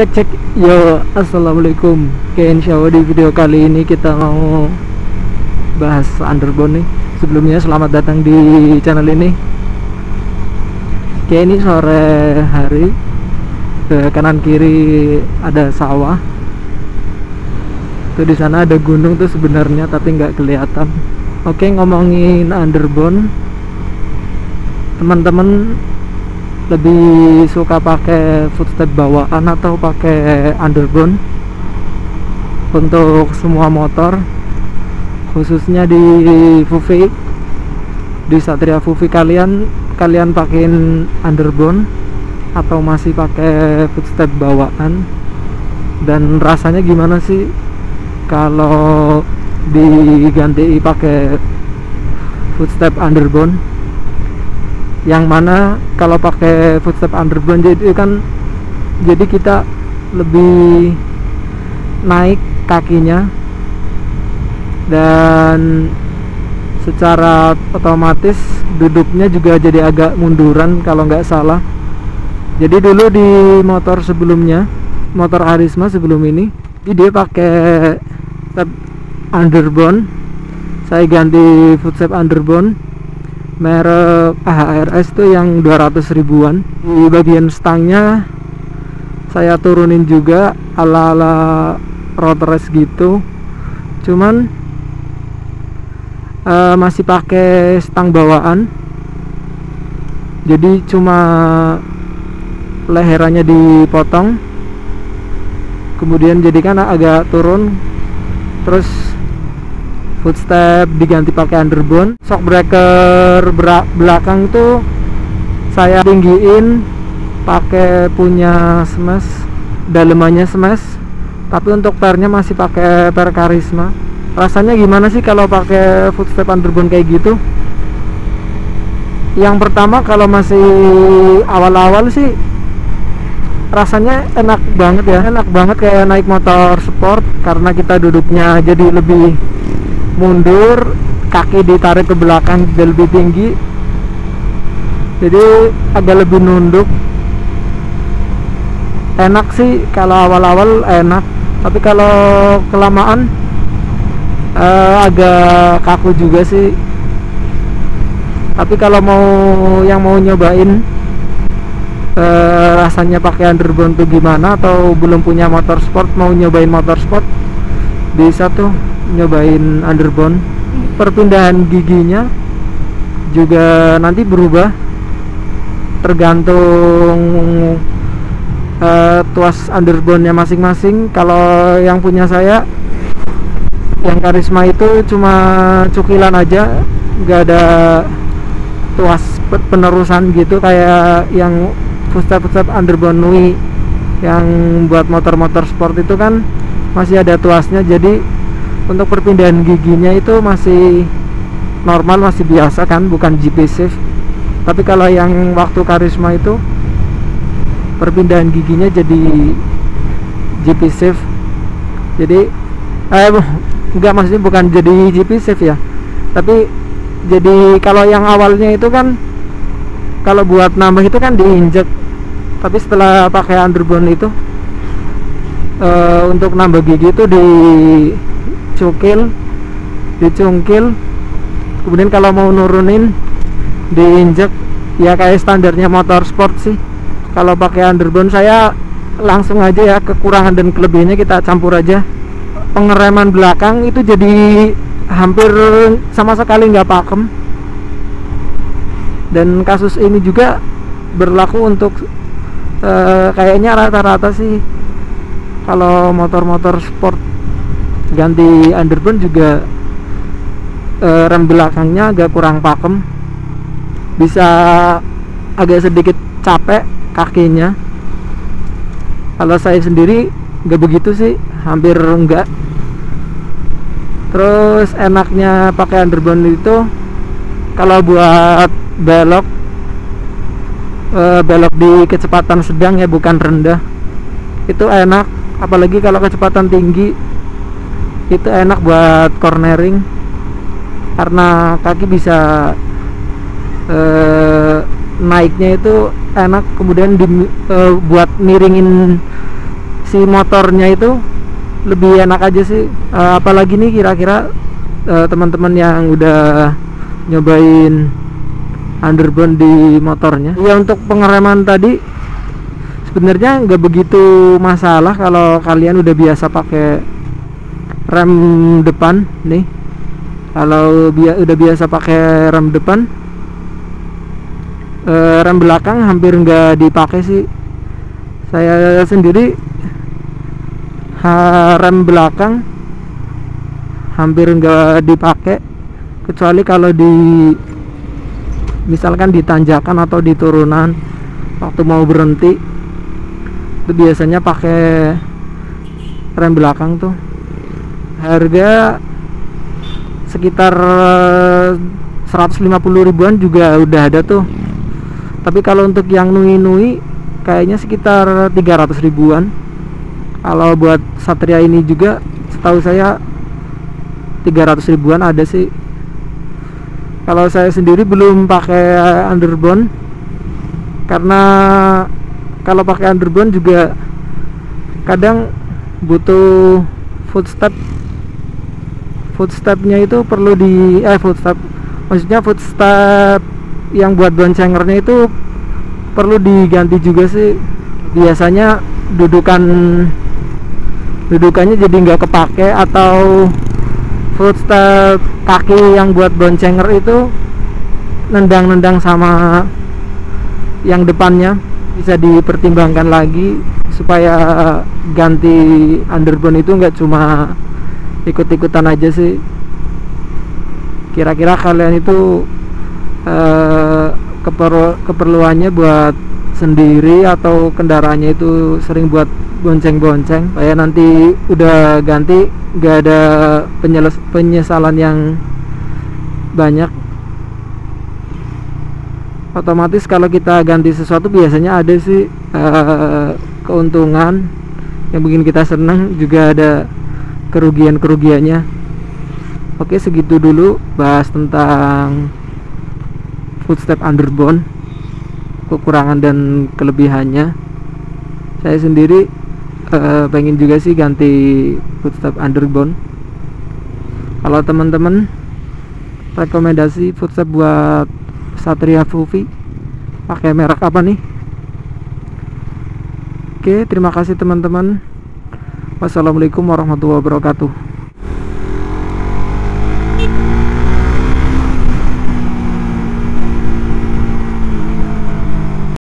Cek cek. Yo, assalamualaikum. Oke, insya Allah di video kali ini kita mau bahas underbone nih. Sebelumnya selamat datang di channel ini. Oke, ini sore hari. Ke kanan kiri ada sawah. Tuh di sana ada gunung tuh sebenarnya tapi nggak kelihatan. Oke, ngomongin underbone, teman-teman lebih suka pakai footstep bawaan atau pakai underbone? Untuk semua motor, khususnya di Fuvi, di Satria Fuvi, kalian pakein underbone atau masih pakai footstep bawaan? Dan rasanya gimana sih kalau diganti pakai footstep underbone? Yang mana kalau pakai footstep underbone jadi kita lebih naik kakinya, dan secara otomatis duduknya juga jadi agak munduran kalau nggak salah. Jadi dulu di motor sebelumnya, motor Arisma sebelum ini, dia pakai footstep underbone. Saya ganti footstep underbone merek AHRS tuh yang 200 ribuan. Di bagian stangnya saya turunin juga ala road race gitu, cuman masih pakai stang bawaan, jadi cuma leherannya dipotong, kemudian jadikan agak turun, terus footstep diganti pakai underbone. Shock breaker belakang tuh saya tinggiin pakai punya smash, dalemannya smash, tapi untuk pernya masih pakai per Karisma. Rasanya gimana sih kalau pakai footstep underbone kayak gitu? Yang pertama, kalau masih awal-awal sih rasanya enak banget ya, enak banget kayak naik motor sport, karena kita duduknya jadi lebih mundur, kaki ditarik ke belakang jadi lebih tinggi, jadi agak lebih nunduk. Enak sih kalau awal-awal enak, tapi kalau kelamaan agak kaku juga sih. Tapi kalau yang mau nyobain rasanya pakai underbone tuh gimana, atau belum punya motor sport mau nyobain motor sport, bisa tuh nyobain underbone. Perpindahan giginya juga nanti berubah tergantung tuas underbone-nya masing-masing. Kalau yang punya saya, yang Karisma itu cuma cukilan aja, nggak ada tuas penerusan gitu kayak yang footstep underbone Nui yang buat motor-motor sport itu kan masih ada tuasnya. Jadi untuk perpindahan giginya itu masih normal, masih biasa kan, bukan GP Safe. Tapi kalau yang waktu Karisma itu perpindahan giginya jadi GP Safe. Jadi enggak, maksudnya bukan jadi GP Safe ya, tapi jadi kalau yang awalnya itu kan kalau buat nambah itu kan diinjek, tapi setelah pakai underbone itu untuk nambah gigi itu dicungkil, kemudian kalau mau nurunin diinjek, ya kayak standarnya motor sport sih. Kalau pakai underbone saya langsung aja ya, kekurangan dan kelebihannya kita campur aja. Pengereman belakang itu jadi hampir sama sekali nggak pakem, dan kasus ini juga berlaku untuk kayaknya rata-rata sih. Kalau motor-motor sport ganti underbone juga rem belakangnya agak kurang pakem, bisa agak sedikit capek kakinya. Kalau saya sendiri nggak begitu sih, hampir enggak. Terus enaknya pakai underbone itu kalau buat belok di kecepatan sedang ya, bukan rendah, itu enak. Apalagi kalau kecepatan tinggi itu enak buat cornering, karena kaki bisa naiknya itu enak, kemudian buat miringin si motornya itu lebih enak aja sih. Apalagi nih kira-kira teman-teman yang udah nyobain underbone di motornya. Ya untuk pengereman tadi sebenarnya nggak begitu masalah kalau kalian udah biasa pakai rem depan nih. Kalau udah biasa pakai rem depan, rem belakang hampir nggak dipakai sih. Saya sendiri rem belakang hampir nggak dipakai, kecuali kalau misalkan di tanjakan atau di turunan waktu mau berhenti itu biasanya pakai rem belakang tuh. Harga sekitar 150 ribuan juga udah ada tuh, tapi kalau untuk yang nui kayaknya sekitar 300 ribuan. Kalau buat Satria ini juga setahu saya 300 ribuan ada sih. Kalau saya sendiri belum pakai underbone, karena kalau pakai underbone juga kadang butuh footstepnya itu perlu maksudnya footstep yang buat boncengernya itu perlu diganti juga sih. Biasanya dudukannya jadi nggak kepake, atau footstep kaki yang buat boncenger itu nendang sama yang depannya. Bisa dipertimbangkan lagi supaya ganti underbone itu nggak cuma ikut-ikutan aja sih. Kira-kira kalian itu keperluannya buat sendiri atau kendaraannya itu sering buat bonceng-bonceng, supaya nanti udah ganti gak ada penyesalan yang banyak. Otomatis kalau kita ganti sesuatu biasanya ada sih keuntungan yang bikin kita senang, juga ada kerugiannya. Oke, segitu dulu bahas tentang footstep underbone, kekurangan dan kelebihannya. Saya sendiri pengen juga sih ganti footstep underbone. Kalau teman-teman rekomendasi footstep buat Satria Fuvi, pakai merek apa nih? Oke, terima kasih teman-teman. Wassalamualaikum warahmatullahi wabarakatuh.